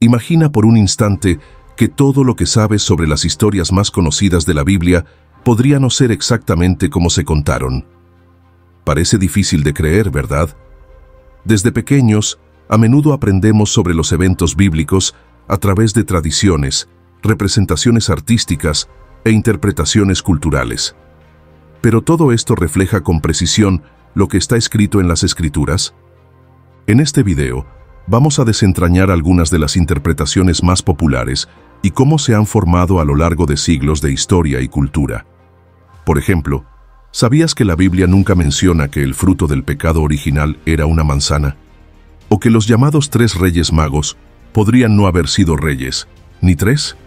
Imagina por un instante que todo lo que sabes sobre las historias más conocidas de la Biblia podría no ser exactamente como se contaron. Parece difícil de creer, ¿verdad? Desde pequeños, a menudo aprendemos sobre los eventos bíblicos a través de tradiciones, representaciones artísticas e interpretaciones culturales. Pero todo esto refleja con precisión lo que está escrito en las Escrituras. En este video, vamos a desentrañar algunas de las interpretaciones más populares y cómo se han formado a lo largo de siglos de historia y cultura. Por ejemplo, ¿sabías que la Biblia nunca menciona que el fruto del pecado original era una manzana? ¿O que los llamados 3 reyes magos podrían no haber sido reyes, ni 3?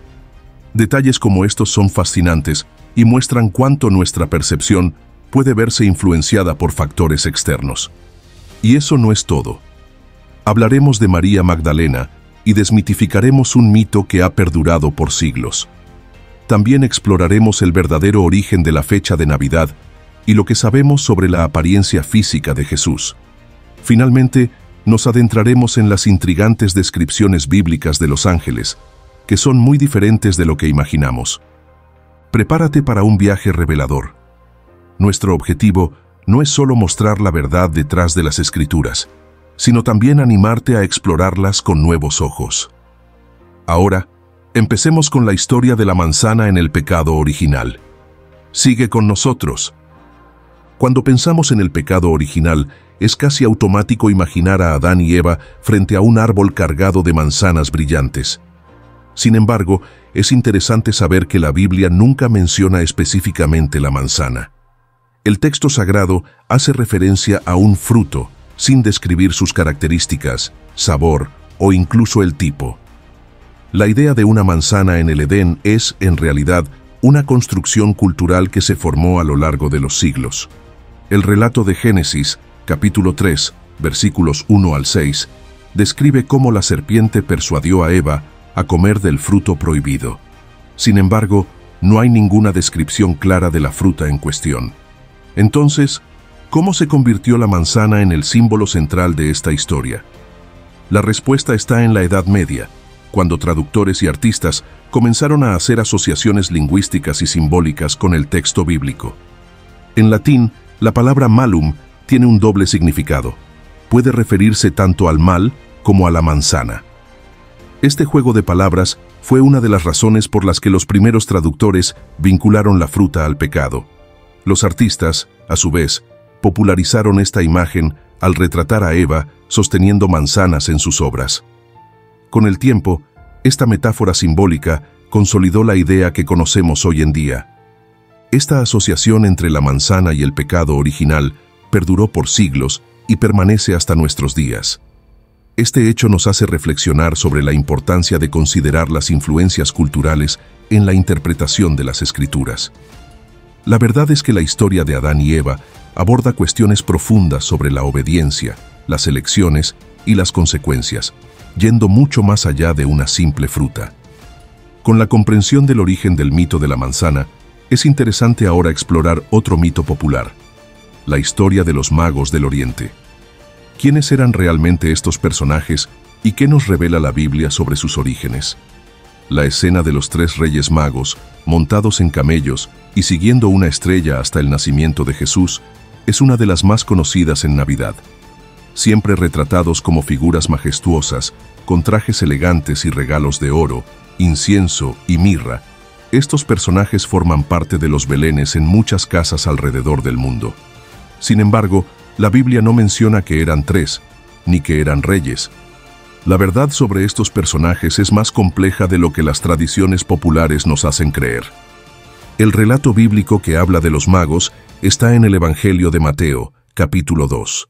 Detalles como estos son fascinantes y muestran cuánto nuestra percepción puede verse influenciada por factores externos. Y eso no es todo. Hablaremos de María Magdalena y desmitificaremos un mito que ha perdurado por siglos. También exploraremos el verdadero origen de la fecha de Navidad y lo que sabemos sobre la apariencia física de Jesús. Finalmente, nos adentraremos en las intrigantes descripciones bíblicas de los ángeles, que son muy diferentes de lo que imaginamos. Prepárate para un viaje revelador. Nuestro objetivo no es solo mostrar la verdad detrás de las Escrituras, sino también animarte a explorarlas con nuevos ojos. Ahora, empecemos con la historia de la manzana en el pecado original. Sigue con nosotros. Cuando pensamos en el pecado original, es casi automático imaginar a Adán y Eva frente a un árbol cargado de manzanas brillantes. Sin embargo, es interesante saber que la Biblia nunca menciona específicamente la manzana. El texto sagrado hace referencia a un fruto, sin describir sus características, sabor o incluso el tipo. La idea de una manzana en el Edén es, en realidad, una construcción cultural que se formó a lo largo de los siglos. El relato de Génesis, capítulo 3, versículos 1 al 6, describe cómo la serpiente persuadió a Eva a comer del fruto prohibido. Sin embargo, no hay ninguna descripción clara de la fruta en cuestión. Entonces, ¿cómo se convirtió la manzana en el símbolo central de esta historia? La respuesta está en la Edad Media, cuando traductores y artistas comenzaron a hacer asociaciones lingüísticas y simbólicas con el texto bíblico. En latín, la palabra malum tiene un doble significado. Puede referirse tanto al mal como a la manzana. Este juego de palabras fue una de las razones por las que los primeros traductores vincularon la fruta al pecado. Los artistas, a su vez, popularizaron esta imagen al retratar a Eva sosteniendo manzanas en sus obras. Con el tiempo, esta metáfora simbólica consolidó la idea que conocemos hoy en día. Esta asociación entre la manzana y el pecado original perduró por siglos y permanece hasta nuestros días. Este hecho nos hace reflexionar sobre la importancia de considerar las influencias culturales en la interpretación de las Escrituras. La verdad es que la historia de Adán y Eva aborda cuestiones profundas sobre la obediencia, las elecciones y las consecuencias, yendo mucho más allá de una simple fruta. Con la comprensión del origen del mito de la manzana, es interesante ahora explorar otro mito popular, la historia de los magos del Oriente. ¿Quiénes eran realmente estos personajes y qué nos revela la Biblia sobre sus orígenes? La escena de los 3 reyes magos, montados en camellos y siguiendo una estrella hasta el nacimiento de Jesús, es una de las más conocidas en Navidad. Siempre retratados como figuras majestuosas, con trajes elegantes y regalos de oro, incienso y mirra, estos personajes forman parte de los belenes en muchas casas alrededor del mundo. Sin embargo, la Biblia no menciona que eran 3, ni que eran reyes. La verdad sobre estos personajes es más compleja de lo que las tradiciones populares nos hacen creer. El relato bíblico que habla de los magos está en el Evangelio de Mateo, capítulo 2.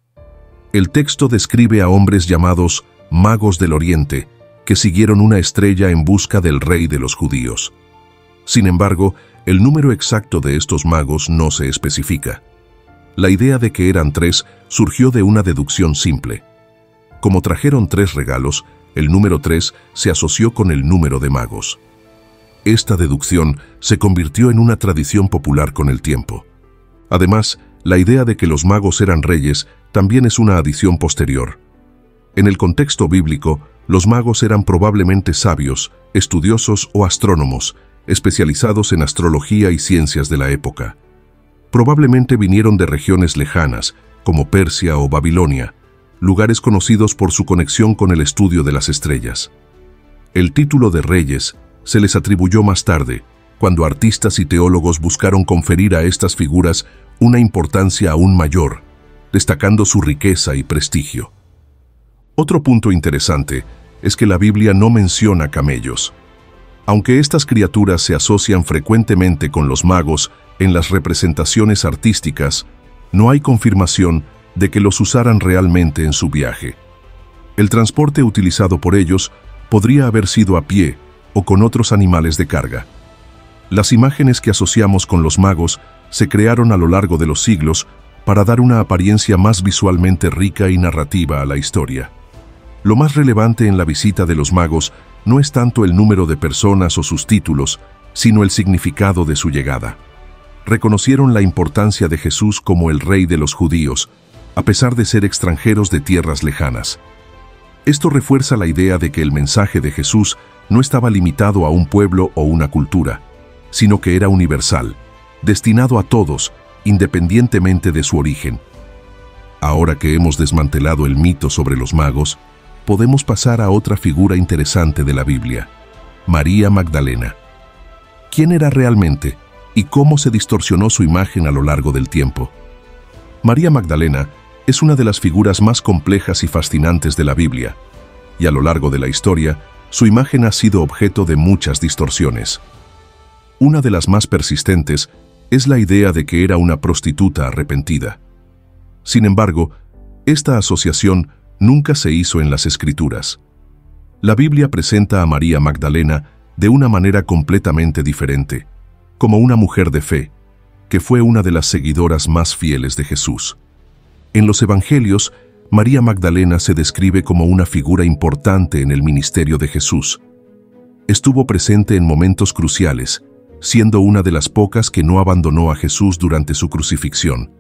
El texto describe a hombres llamados magos del Oriente, que siguieron una estrella en busca del rey de los judíos. Sin embargo, el número exacto de estos magos no se especifica. La idea de que eran 3 surgió de una deducción simple. Como trajeron 3 regalos, el número 3 se asoció con el número de magos. Esta deducción se convirtió en una tradición popular con el tiempo. Además, la idea de que los magos eran reyes también es una adición posterior. En el contexto bíblico, Los magos eran probablemente sabios, estudiosos o astrónomos, especializados en astrología y ciencias de la época. Probablemente vinieron de regiones lejanas, como Persia o Babilonia, lugares conocidos por su conexión con el estudio de las estrellas. El título de reyes se les atribuyó más tarde, cuando artistas y teólogos buscaron conferir a estas figuras una importancia aún mayor, destacando su riqueza y prestigio. Otro punto interesante es que la Biblia no menciona camellos. Aunque estas criaturas se asocian frecuentemente con los magos en las representaciones artísticas, no hay confirmación de que los usaran realmente en su viaje. El transporte utilizado por ellos podría haber sido a pie o con otros animales de carga. Las imágenes que asociamos con los magos se crearon a lo largo de los siglos para dar una apariencia más visualmente rica y narrativa a la historia. Lo más relevante en la visita de los magos no es tanto el número de personas o sus títulos, sino el significado de su llegada. Reconocieron la importancia de Jesús como el rey de los judíos, a pesar de ser extranjeros de tierras lejanas. Esto refuerza la idea de que el mensaje de Jesús no estaba limitado a un pueblo o una cultura, sino que era universal, destinado a todos, independientemente de su origen. Ahora que hemos desmantelado el mito sobre los magos, podemos pasar a otra figura interesante de la Biblia, María Magdalena. ¿Quién era realmente y cómo se distorsionó su imagen a lo largo del tiempo? María Magdalena es una de las figuras más complejas y fascinantes de la Biblia, y a lo largo de la historia, su imagen ha sido objeto de muchas distorsiones. Una de las más persistentes es la idea de que era una prostituta arrepentida. Sin embargo, esta asociación nunca se hizo en las Escrituras. La Biblia presenta a María Magdalena de una manera completamente diferente, como una mujer de fe, que fue una de las seguidoras más fieles de Jesús. En los Evangelios, María Magdalena se describe como una figura importante en el ministerio de Jesús. Estuvo presente en momentos cruciales, siendo una de las pocas que no abandonó a Jesús durante su crucifixión.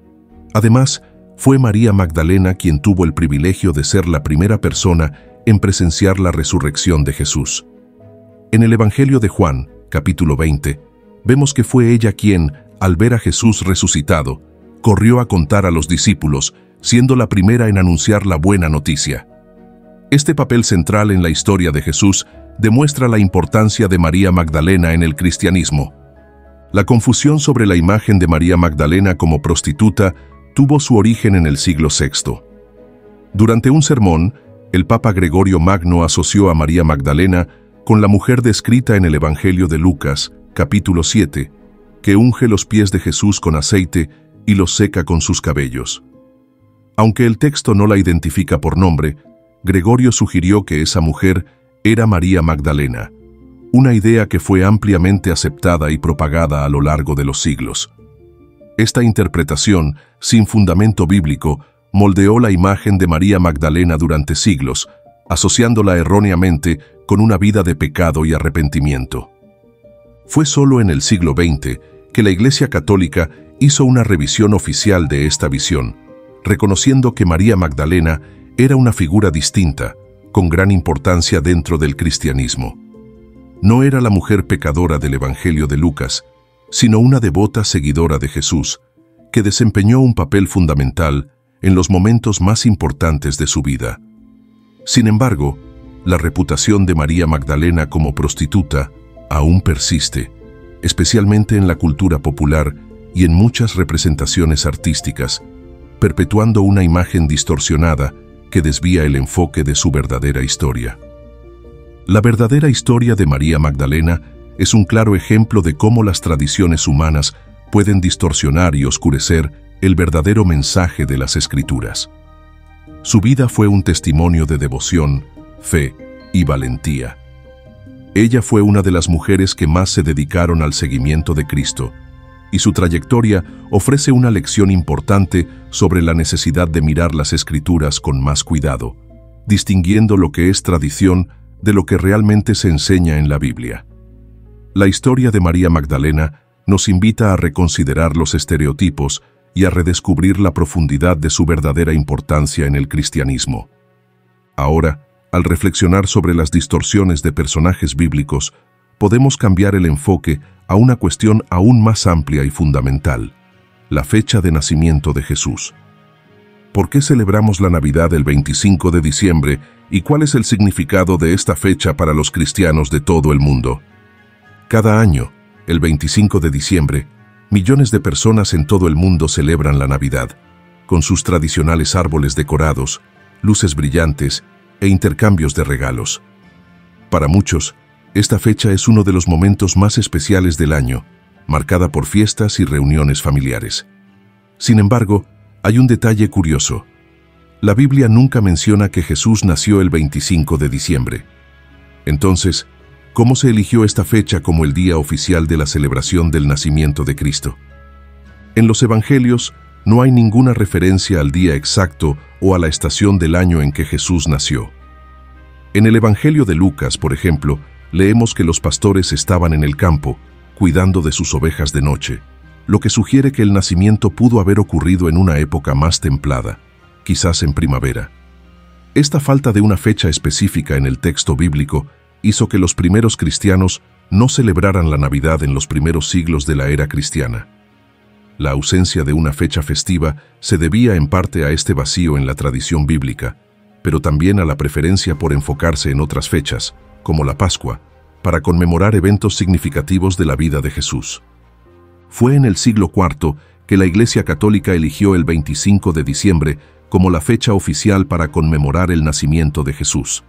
Además, fue María Magdalena quien tuvo el privilegio de ser la primera persona en presenciar la resurrección de Jesús. En el Evangelio de Juan, capítulo 20, vemos que fue ella quien, al ver a Jesús resucitado, corrió a contar a los discípulos, siendo la primera en anunciar la buena noticia. Este papel central en la historia de Jesús demuestra la importancia de María Magdalena en el cristianismo. La confusión sobre la imagen de María Magdalena como prostituta tuvo su origen en el siglo VI. Durante un sermón, el Papa Gregorio Magno asoció a María Magdalena con la mujer descrita en el Evangelio de Lucas, capítulo 7, que unge los pies de Jesús con aceite y los seca con sus cabellos. Aunque el texto no la identifica por nombre, Gregorio sugirió que esa mujer era María Magdalena, una idea que fue ampliamente aceptada y propagada a lo largo de los siglos. Esta interpretación, sin fundamento bíblico, moldeó la imagen de María Magdalena durante siglos, asociándola erróneamente con una vida de pecado y arrepentimiento. Fue solo en el siglo XX que la Iglesia Católica hizo una revisión oficial de esta visión, reconociendo que María Magdalena era una figura distinta, con gran importancia dentro del cristianismo. No era la mujer pecadora del Evangelio de Lucas, sino una devota seguidora de Jesús, que desempeñó un papel fundamental en los momentos más importantes de su vida. Sin embargo, la reputación de María Magdalena como prostituta aún persiste, especialmente en la cultura popular y en muchas representaciones artísticas, perpetuando una imagen distorsionada que desvía el enfoque de su verdadera historia. La verdadera historia de María Magdalena es un claro ejemplo de cómo las tradiciones humanas pueden distorsionar y oscurecer el verdadero mensaje de las Escrituras. Su vida fue un testimonio de devoción, fe y valentía. Ella fue una de las mujeres que más se dedicaron al seguimiento de Cristo, y su trayectoria ofrece una lección importante sobre la necesidad de mirar las Escrituras con más cuidado, distinguiendo lo que es tradición de lo que realmente se enseña en la Biblia. La historia de María Magdalena nos invita a reconsiderar los estereotipos y a redescubrir la profundidad de su verdadera importancia en el cristianismo. Ahora, al reflexionar sobre las distorsiones de personajes bíblicos, podemos cambiar el enfoque a una cuestión aún más amplia y fundamental: la fecha de nacimiento de Jesús. ¿Por qué celebramos la Navidad el 25 de diciembre y cuál es el significado de esta fecha para los cristianos de todo el mundo? Cada año, el 25 de diciembre, millones de personas en todo el mundo celebran la Navidad, con sus tradicionales árboles decorados, luces brillantes e intercambios de regalos. Para muchos, esta fecha es uno de los momentos más especiales del año, marcada por fiestas y reuniones familiares. Sin embargo, hay un detalle curioso. La Biblia nunca menciona que Jesús nació el 25 de diciembre. Entonces, ¿cómo se eligió esta fecha como el día oficial de la celebración del nacimiento de Cristo? En los Evangelios no hay ninguna referencia al día exacto o a la estación del año en que Jesús nació. En el Evangelio de Lucas, por ejemplo, leemos que los pastores estaban en el campo, cuidando de sus ovejas de noche, lo que sugiere que el nacimiento pudo haber ocurrido en una época más templada, quizás en primavera. Esta falta de una fecha específica en el texto bíblico hizo que los primeros cristianos no celebraran la Navidad en los primeros siglos de la era cristiana. La ausencia de una fecha festiva se debía en parte a este vacío en la tradición bíblica, pero también a la preferencia por enfocarse en otras fechas, como la Pascua, para conmemorar eventos significativos de la vida de Jesús. Fue en el siglo IV que la Iglesia Católica eligió el 25 de diciembre como la fecha oficial para conmemorar el nacimiento de Jesús.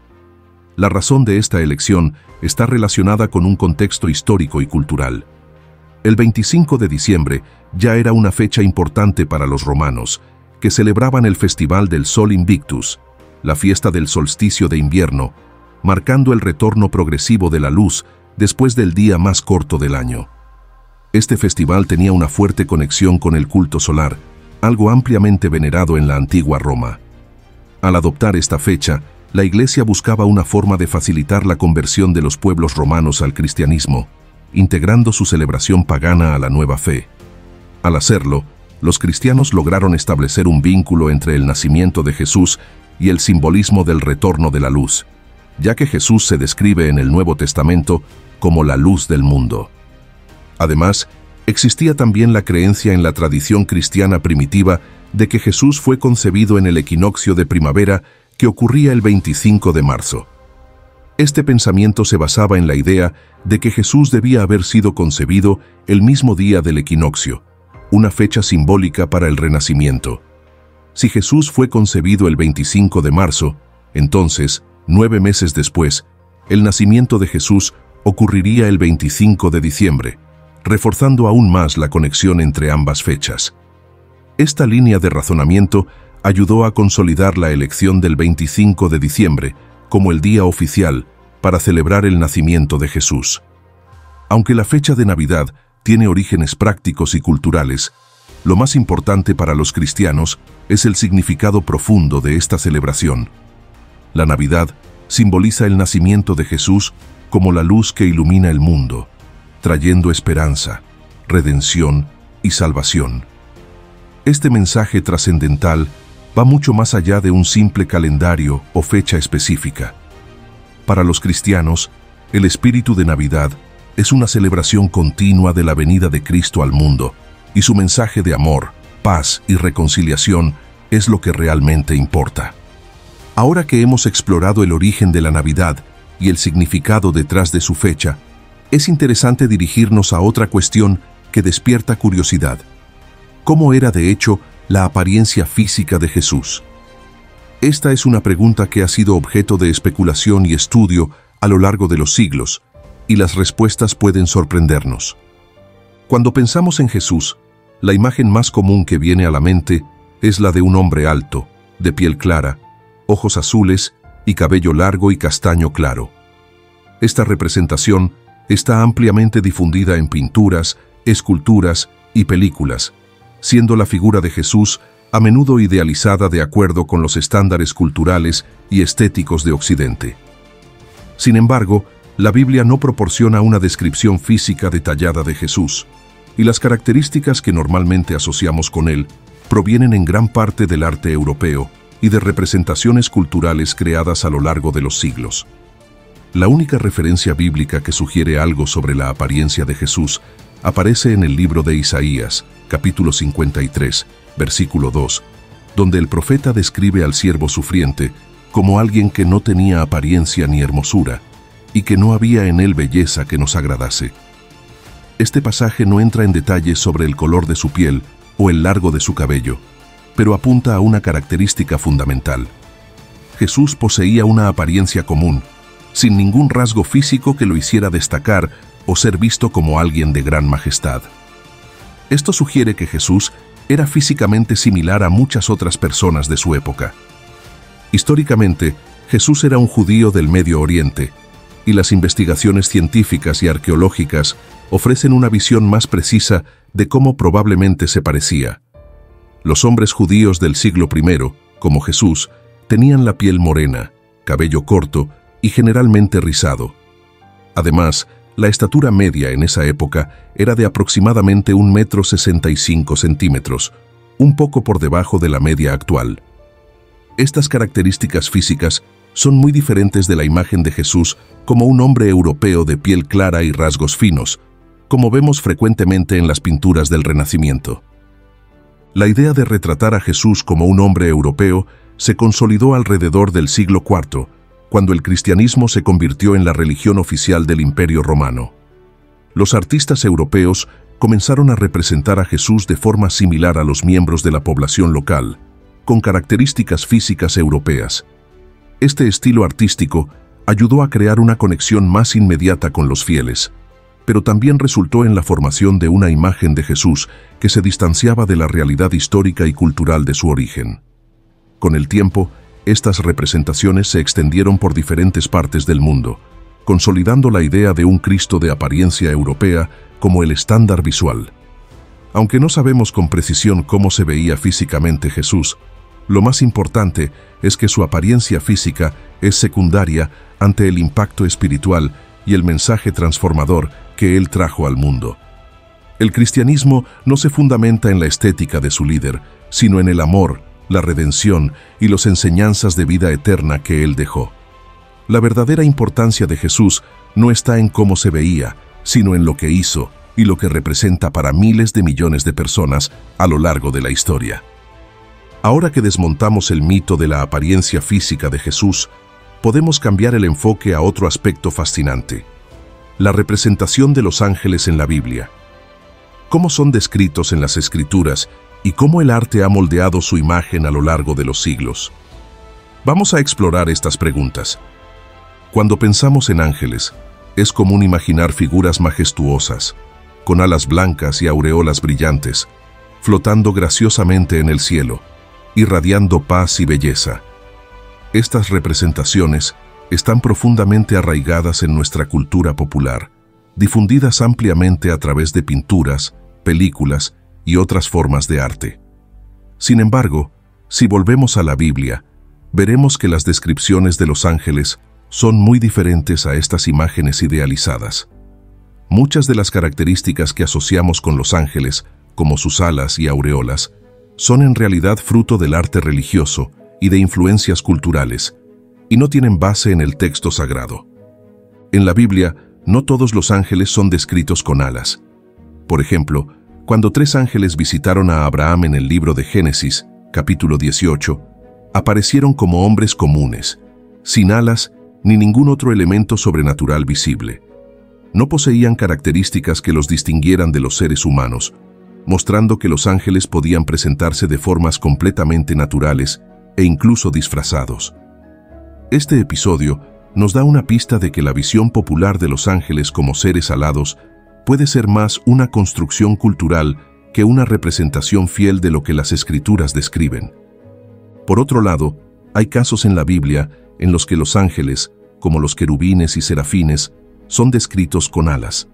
La razón de esta elección está relacionada con un contexto histórico y cultural. El 25 de diciembre ya era una fecha importante para los romanos, que celebraban el Festival del Sol Invictus, la fiesta del solsticio de invierno, marcando el retorno progresivo de la luz después del día más corto del año. Este festival tenía una fuerte conexión con el culto solar, algo ampliamente venerado en la antigua Roma. Al adoptar esta fecha, la Iglesia buscaba una forma de facilitar la conversión de los pueblos romanos al cristianismo, integrando su celebración pagana a la nueva fe. Al hacerlo, los cristianos lograron establecer un vínculo entre el nacimiento de Jesús y el simbolismo del retorno de la luz, ya que Jesús se describe en el Nuevo Testamento como la luz del mundo. Además, existía también la creencia en la tradición cristiana primitiva de que Jesús fue concebido en el equinoccio de primavera que ocurría el 25 de marzo. Este pensamiento se basaba en la idea de que Jesús debía haber sido concebido el mismo día del equinoccio, una fecha simbólica para el renacimiento. Si Jesús fue concebido el 25 de marzo, entonces, 9 meses después, el nacimiento de Jesús ocurriría el 25 de diciembre, reforzando aún más la conexión entre ambas fechas. Esta línea de razonamiento ayudó a consolidar la elección del 25 de diciembre como el día oficial para celebrar el nacimiento de Jesús. Aunque la fecha de Navidad tiene orígenes prácticos y culturales, lo más importante para los cristianos es el significado profundo de esta celebración. La Navidad simboliza el nacimiento de Jesús como la luz que ilumina el mundo, trayendo esperanza, redención y salvación. Este mensaje trascendental va mucho más allá de un simple calendario o fecha específica. Para los cristianos, el espíritu de Navidad es una celebración continua de la venida de Cristo al mundo, y su mensaje de amor, paz y reconciliación es lo que realmente importa. Ahora que hemos explorado el origen de la Navidad y el significado detrás de su fecha, es interesante dirigirnos a otra cuestión que despierta curiosidad. ¿Cómo era de hecho la apariencia física de Jesús? Esta es una pregunta que ha sido objeto de especulación y estudio a lo largo de los siglos, y las respuestas pueden sorprendernos. Cuando pensamos en Jesús, la imagen más común que viene a la mente es la de un hombre alto, de piel clara, ojos azules y cabello largo y castaño claro. Esta representación está ampliamente difundida en pinturas, esculturas y películas, siendo la figura de Jesús a menudo idealizada de acuerdo con los estándares culturales y estéticos de Occidente. Sin embargo, la Biblia no proporciona una descripción física detallada de Jesús, y las características que normalmente asociamos con él provienen en gran parte del arte europeo y de representaciones culturales creadas a lo largo de los siglos. La única referencia bíblica que sugiere algo sobre la apariencia de Jesús aparece en el libro de Isaías, capítulo 53, versículo 2, donde el profeta describe al siervo sufriente como alguien que no tenía apariencia ni hermosura, y que no había en él belleza que nos agradase. Este pasaje no entra en detalles sobre el color de su piel o el largo de su cabello, pero apunta a una característica fundamental. Jesús poseía una apariencia común, sin ningún rasgo físico que lo hiciera destacar o ser visto como alguien de gran majestad. Esto sugiere que Jesús era físicamente similar a muchas otras personas de su época. Históricamente, Jesús era un judío del Medio Oriente, y las investigaciones científicas y arqueológicas ofrecen una visión más precisa de cómo probablemente se parecía. Los hombres judíos del siglo I, como Jesús, tenían la piel morena, cabello corto y generalmente rizado. Además, la estatura media en esa época era de aproximadamente 1,65 m, un poco por debajo de la media actual. Estas características físicas son muy diferentes de la imagen de Jesús como un hombre europeo de piel clara y rasgos finos, como vemos frecuentemente en las pinturas del Renacimiento. La idea de retratar a Jesús como un hombre europeo se consolidó alrededor del siglo IV, cuando el cristianismo se convirtió en la religión oficial del Imperio Romano. Los artistas europeos comenzaron a representar a Jesús de forma similar a los miembros de la población local, con características físicas europeas. Este estilo artístico ayudó a crear una conexión más inmediata con los fieles, pero también resultó en la formación de una imagen de Jesús que se distanciaba de la realidad histórica y cultural de su origen. Con el tiempo, estas representaciones se extendieron por diferentes partes del mundo, consolidando la idea de un Cristo de apariencia europea como el estándar visual. Aunque no sabemos con precisión cómo se veía físicamente Jesús, lo más importante es que su apariencia física es secundaria ante el impacto espiritual y el mensaje transformador que él trajo al mundo. El cristianismo no se fundamenta en la estética de su líder, sino en el amor, la redención y las enseñanzas de vida eterna que él dejó. La verdadera importancia de Jesús no está en cómo se veía, sino en lo que hizo y lo que representa para miles de millones de personas a lo largo de la historia. Ahora que desmontamos el mito de la apariencia física de Jesús, podemos cambiar el enfoque a otro aspecto fascinante: la representación de los ángeles en la Biblia. ¿Cómo son descritos en las Escrituras y cómo el arte ha moldeado su imagen a lo largo de los siglos? Vamos a explorar estas preguntas. Cuando pensamos en ángeles, es común imaginar figuras majestuosas, con alas blancas y aureolas brillantes, flotando graciosamente en el cielo, irradiando paz y belleza. Estas representaciones están profundamente arraigadas en nuestra cultura popular, difundidas ampliamente a través de pinturas, películas y otras formas de arte. Sin embargo, si volvemos a la Biblia, veremos que las descripciones de los ángeles son muy diferentes a estas imágenes idealizadas. Muchas de las características que asociamos con los ángeles, como sus alas y aureolas, son en realidad fruto del arte religioso y de influencias culturales, y no tienen base en el texto sagrado. En la Biblia, no todos los ángeles son descritos con alas. Por ejemplo, cuando 3 ángeles visitaron a Abraham en el libro de Génesis, capítulo 18, aparecieron como hombres comunes, sin alas ni ningún otro elemento sobrenatural visible. No poseían características que los distinguieran de los seres humanos, mostrando que los ángeles podían presentarse de formas completamente naturales e incluso disfrazados. Este episodio nos da una pista de que la visión popular de los ángeles como seres alados puede ser más una construcción cultural que una representación fiel de lo que las Escrituras describen. Por otro lado, hay casos en la Biblia en los que los ángeles, como los querubines y serafines, son descritos con alas.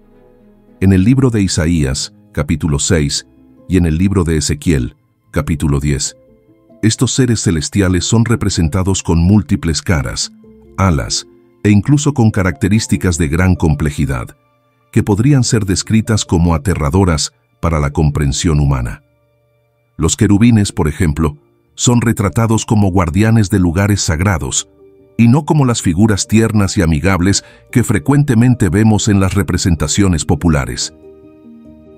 En el libro de Isaías, capítulo 6, y en el libro de Ezequiel, capítulo 10, estos seres celestiales son representados con múltiples caras, alas e incluso con características de gran complejidad, que podrían ser descritas como aterradoras para la comprensión humana. Los querubines, por ejemplo, son retratados como guardianes de lugares sagrados, y no como las figuras tiernas y amigables que frecuentemente vemos en las representaciones populares.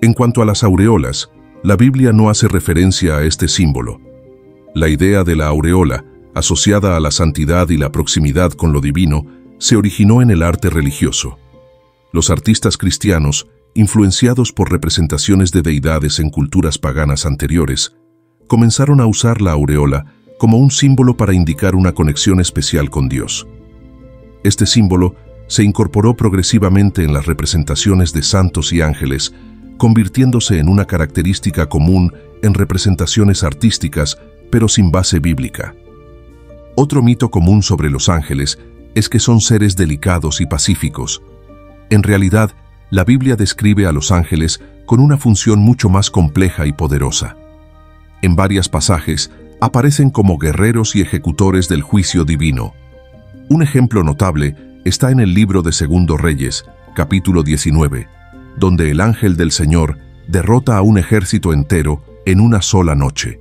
En cuanto a las aureolas, la Biblia no hace referencia a este símbolo. La idea de la aureola, asociada a la santidad y la proximidad con lo divino, se originó en el arte religioso. Los artistas cristianos, influenciados por representaciones de deidades en culturas paganas anteriores, comenzaron a usar la aureola como un símbolo para indicar una conexión especial con Dios. Este símbolo se incorporó progresivamente en las representaciones de santos y ángeles, convirtiéndose en una característica común en representaciones artísticas, pero sin base bíblica. Otro mito común sobre los ángeles es que son seres delicados y pacíficos. En realidad, la Biblia describe a los ángeles con una función mucho más compleja y poderosa. En varios pasajes, aparecen como guerreros y ejecutores del juicio divino. Un ejemplo notable está en el libro de Segundo Reyes, capítulo 19, donde el ángel del Señor derrota a un ejército entero en una sola noche.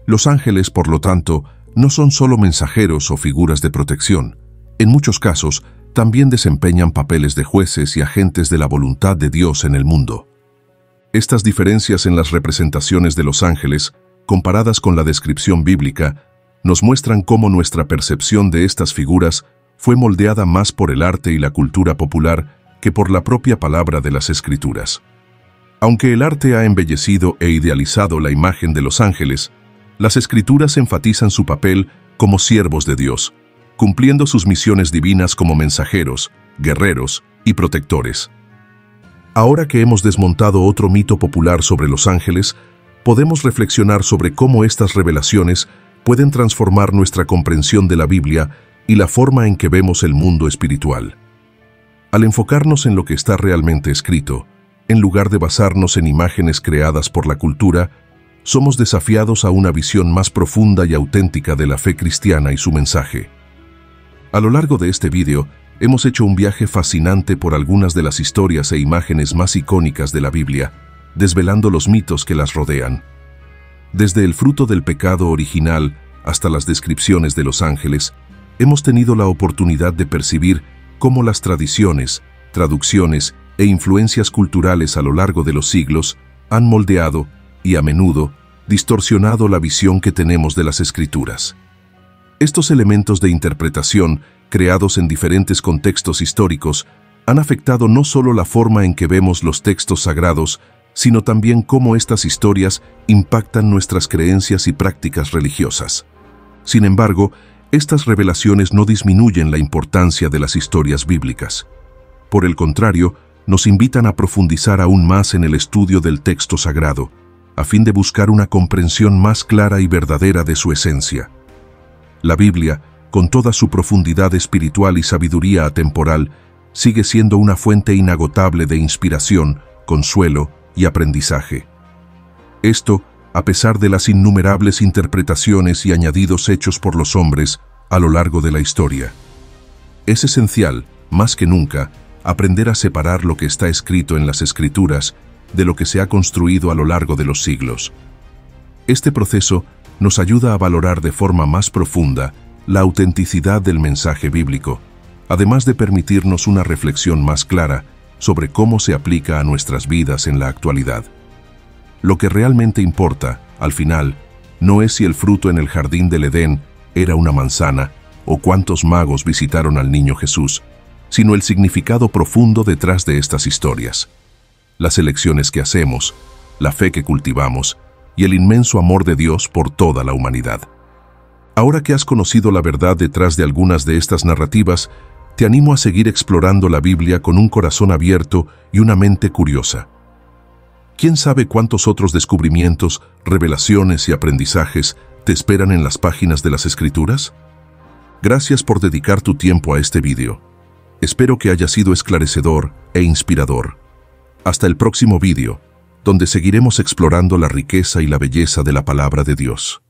Los ángeles, por lo tanto, no son solo mensajeros o figuras de protección. En muchos casos, también desempeñan papeles de jueces y agentes de la voluntad de Dios en el mundo. Estas diferencias en las representaciones de los ángeles, comparadas con la descripción bíblica, nos muestran cómo nuestra percepción de estas figuras fue moldeada más por el arte y la cultura popular que por la propia palabra de las Escrituras. Aunque el arte ha embellecido e idealizado la imagen de los ángeles, las Escrituras enfatizan su papel como siervos de Dios, cumpliendo sus misiones divinas como mensajeros, guerreros y protectores. Ahora que hemos desmontado otro mito popular sobre los ángeles, podemos reflexionar sobre cómo estas revelaciones pueden transformar nuestra comprensión de la Biblia y la forma en que vemos el mundo espiritual. Al enfocarnos en lo que está realmente escrito, en lugar de basarnos en imágenes creadas por la cultura, somos desafiados a una visión más profunda y auténtica de la fe cristiana y su mensaje. A lo largo de este video, hemos hecho un viaje fascinante por algunas de las historias e imágenes más icónicas de la Biblia, desvelando los mitos que las rodean. Desde el fruto del pecado original hasta las descripciones de los ángeles, hemos tenido la oportunidad de percibir cómo las tradiciones, traducciones e influencias culturales a lo largo de los siglos han moldeado y, a menudo, distorsionado la visión que tenemos de las Escrituras. Estos elementos de interpretación, creados en diferentes contextos históricos, han afectado no solo la forma en que vemos los textos sagrados, sino también cómo estas historias impactan nuestras creencias y prácticas religiosas. Sin embargo, estas revelaciones no disminuyen la importancia de las historias bíblicas. Por el contrario, nos invitan a profundizar aún más en el estudio del texto sagrado, a fin de buscar una comprensión más clara y verdadera de su esencia. La Biblia, con toda su profundidad espiritual y sabiduría atemporal, sigue siendo una fuente inagotable de inspiración, consuelo y aprendizaje. Esto, a pesar de las innumerables interpretaciones y añadidos hechos por los hombres a lo largo de la historia. Es esencial, más que nunca, aprender a separar lo que está escrito en las Escrituras de lo que se ha construido a lo largo de los siglos. Este proceso nos ayuda a valorar de forma más profunda la autenticidad del mensaje bíblico, además de permitirnos una reflexión más clara sobre cómo se aplica a nuestras vidas en la actualidad. Lo que realmente importa, al final, no es si el fruto en el jardín del Edén era una manzana o cuántos magos visitaron al niño Jesús, sino el significado profundo detrás de estas historias. Las elecciones que hacemos, la fe que cultivamos y el inmenso amor de Dios por toda la humanidad. Ahora que has conocido la verdad detrás de algunas de estas narrativas, te animo a seguir explorando la Biblia con un corazón abierto y una mente curiosa. ¿Quién sabe cuántos otros descubrimientos, revelaciones y aprendizajes te esperan en las páginas de las Escrituras? Gracias por dedicar tu tiempo a este video. Espero que haya sido esclarecedor e inspirador. Hasta el próximo video, donde seguiremos explorando la riqueza y la belleza de la palabra de Dios.